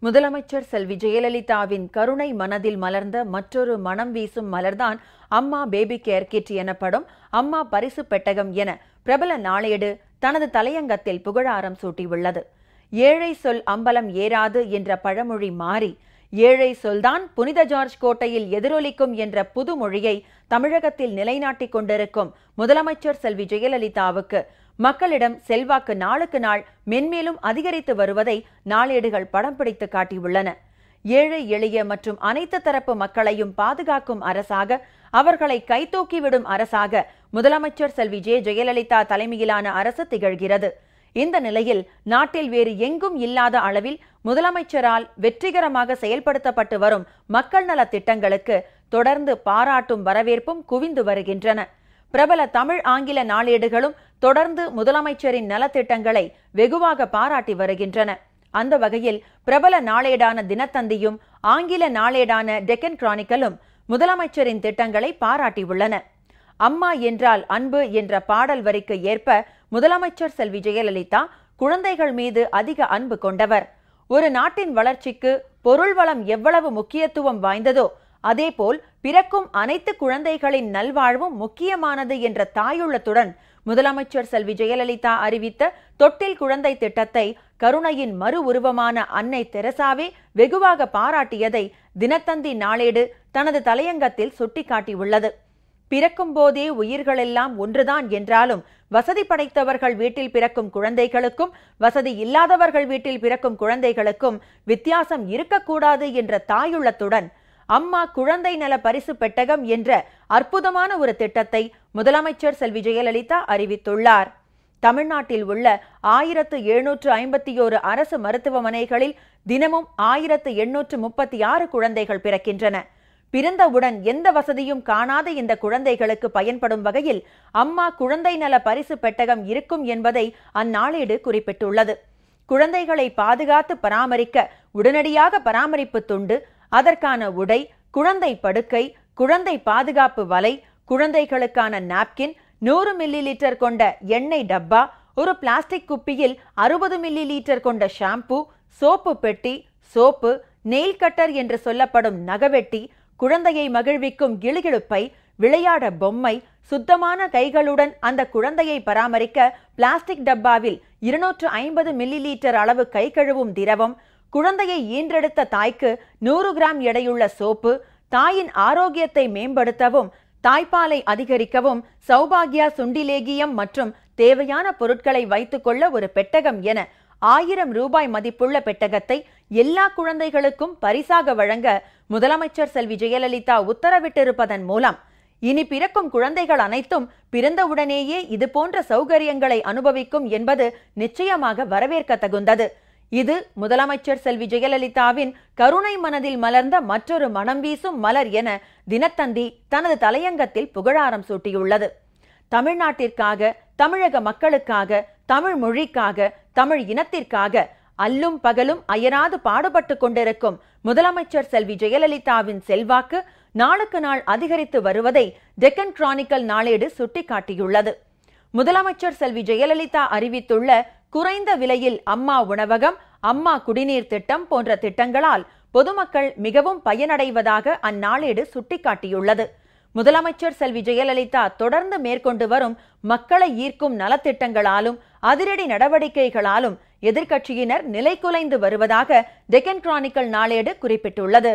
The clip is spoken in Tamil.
முதலமைச்சர் செல்வி ஜெயலலிதாவின் கருணை மனதில் மலர்ந்த மற்றொரு மனம் வீசும் மலர்தான் அம்மா பேபி கேர் கிட் எனப்படும் அம்மா பரிசு பெட்டகம் என பிரபல நாளேடு தனது தலையங்கத்தில் புகழாரம் சூட்டியுள்ளது. ஏழை சொல் அம்பலம் ஏறாது என்ற பழமொழி மாறி ஏழை சொல்தான் புனித ஜார்ஜ் கோட்டையில் எதிரொலிக்கும் என்ற புதுமொழியை தமிழகத்தில் நிலைநாட்டிக் கொண்டிருக்கும் முதலமைச்சர் செல்வி ஜெயலலிதாவுக்கு மக்களிடம் செல்வாக்கு நாளுக்கு நாள் மென்மேலும் அதிகரித்து வருவதை நாளேடுகள் படம் பிடித்து காட்டியுள்ளன. ஏழை எளிய மற்றும் அனைத்து தரப்பு மக்களையும் பாதுகாக்கும் அரசாக, அவர்களை கைதூக்கிவிடும் அரசாக முதலமைச்சர் செல்வி ஜெயலலிதா தலைமையிலான அரசு திகழ்கிறது. இந்த நிலையில் நாட்டில் வேறு எங்கும் இல்லாத அளவில் முதலமைச்சரால் வெற்றிகரமாக செயல்படுத்தப்பட்டு வரும் மக்கள் நல திட்டங்களுக்கு தொடர்ந்து பாராட்டும் வரவேற்பும் குவிந்து வருகின்றன. பிரபல தமிழ் ஆங்கில நாளேடுகளும் தொடர்ந்து முதலமைச்சரின் நலத்திட்டங்களை வெகுவாக பாராட்டி வருகின்றன. அந்த வகையில் பிரபல நாளேடான தினத்தந்தியும் ஆங்கில நாளேடான டெக்கன் கிரானிக்கலும் முதலமைச்சரின் திட்டங்களை பாராட்டியுள்ளன. அம்மா என்றால் அன்பு என்ற பாடல் வரிக்கு ஏற்ப முதலமைச்சர் செல்வி ஜெயலலிதா குழந்தைகள் மீது அதிக அன்பு கொண்டவர். ஒரு நாட்டின் வளர்ச்சிக்கு பொருள் வளம் எவ்வளவு முக்கியத்துவம் வாய்ந்ததோ அதேபோல் பிறக்கும் அனைத்து குழந்தைகளின் நல்வாழ்வும் முக்கியமானது என்ற தாயுள்ளத்துடன் முதலமைச்சர் செல்வி ஜெயலலிதா அறிவித்த தொட்டில் குழந்தை திட்டத்தை கருணையின் மறு உருவமான அன்னை தெரசாவே வெகுவாக பாராட்டியதை தினத்தந்தி நாளேடு தனது தலையங்கத்தில் சுட்டிக்காட்டியுள்ளது. பிறக்கும் போதே உயிர்களெல்லாம் ஒன்றுதான் என்றாலும் வசதி படைத்தவர்கள் வீட்டில் பிறக்கும் குழந்தைகளுக்கும் வசதி இல்லாதவர்கள் வீட்டில் பிறக்கும் குழந்தைகளுக்கும் வித்தியாசம் இருக்கக்கூடாது என்ற தாயுள்ளத்துடன் அம்மா குழந்தை நல பரிசு பெட்டகம் என்ற அற்புதமான ஒரு திட்டத்தை முதலமைச்சர் செல்வி ஜெயலலிதா அறிவித்துள்ளார். தமிழ்நாட்டில் உள்ள 1751 அரசு மருத்துவமனைகளில் தினமும் 1836 குழந்தைகள் பிறக்கின்றன. பிறந்தவுடன் எந்த வசதியும் காணாத இந்த குழந்தைகளுக்கு பயன்படும் வகையில் அம்மா குழந்தை நல பரிசு பெட்டகம் இருக்கும் என்பதை அந்நாளேடு குறிப்பிட்டுள்ளது. குழந்தைகளை பாதுகாத்து பராமரிக்க உடனடியாக பராமரிப்பு துண்டு, அதற்கான உடை, குழந்தை படுக்கை, குழந்தை பாதுகாப்பு வலை, குழந்தைகளுக்கான நாப்கின், 100 மில்லி லிட்டர் கொண்ட எண்ணெய் டப்பா, ஒரு பிளாஸ்டிக் குப்பியில் 60 மில்லி லிட்டர் கொண்ட ஷாம்பு, சோப்பு பெட்டி, சோப்பு, நெயில் கட்டர் என்று சொல்லப்படும் நகவெட்டி, குழந்தையை மகிழ்விக்கும் கிளுகிழுப்பை, விளையாட பொம்மை, சுத்தமான கைகளுடன் அந்த குழந்தையை பராமரிக்க பிளாஸ்டிக் டப்பாவில் 250 மில்லி லிட்டர் அளவு கை கழுவும் திரவம், குழந்தையை ஈன்றெடுத்த தாய்க்கு 100 கிராம் எடையுள்ள சோப்பு, தாயின் ஆரோக்கியத்தை மேம்படுத்தவும் தாய்ப்பாலை அதிகரிக்கவும் சௌபாகியா சுண்டிலேகியம் மற்றும் தேவையான பொருட்களை வைத்துக்கொள்ள ஒரு பெட்டகம் என 1000 ரூபாய் மதிப்புள்ள பெட்டகத்தை எல்லா குழந்தைகளுக்கும் பரிசாக வழங்க முதலமைச்சர் செல்வி ஜெயலலிதா உத்தரவிட்டிருப்பதன் மூலம் இனி பிறக்கும் குழந்தைகள் அனைத்தும் பிறந்தவுடனேயே இதுபோன்ற சௌகரியங்களை அனுபவிக்கும் என்பது நிச்சயமாக வரவேற்க தகுந்தது. இது முதலமைச்சர் செல்வி ஜெயலலிதாவின் கருணை மனதில் மலர்ந்த மற்றொரு மனம் வீசும் மலர் என தினத்தந்தி தனது தலையங்கத்தில் புகழாரம் சூட்டியுள்ளது. தமிழ்நாட்டிற்காக, தமிழக மக்களுக்காக, தமிழ் மொழிக்காக, தமிழ் இனத்திற்காக அல்லும் பகலும் அயராது பாடுபட்டு கொண்டிருக்கும் முதலமைச்சர் செல்வி ஜெயலலிதாவின் செல்வாக்கு நாளுக்கு நாள் அதிகரித்து வருவதை டெக்கன் கிரானிக்கல் நாளேடு சுட்டிக்காட்டியுள்ளது. முதலமைச்சர் செல்வி ஜெயலலிதா அறிவித்துள்ள குறைந்த விலையில் அம்மா உணவகம், அம்மா குடிநீர் திட்டம் போன்ற திட்டங்களால் பொதுமக்கள் மிகவும் பயனடைவதாக அந்நாளேடு சுட்டிக்காட்டியுள்ளது. முதலமைச்சர் செல்வி ஜெயலலிதா தொடர்ந்து மேற்கொண்டு வரும் மக்களை ஈர்க்கும் நலத்திட்டங்களாலும் அதிரடி நடவடிக்கைகளாலும் எதிர்க்கட்சியினர் நிலைகுலைந்து வருவதாக டெக்கன் கிரானிக்கல் நாளேடு குறிப்பிட்டுள்ளது.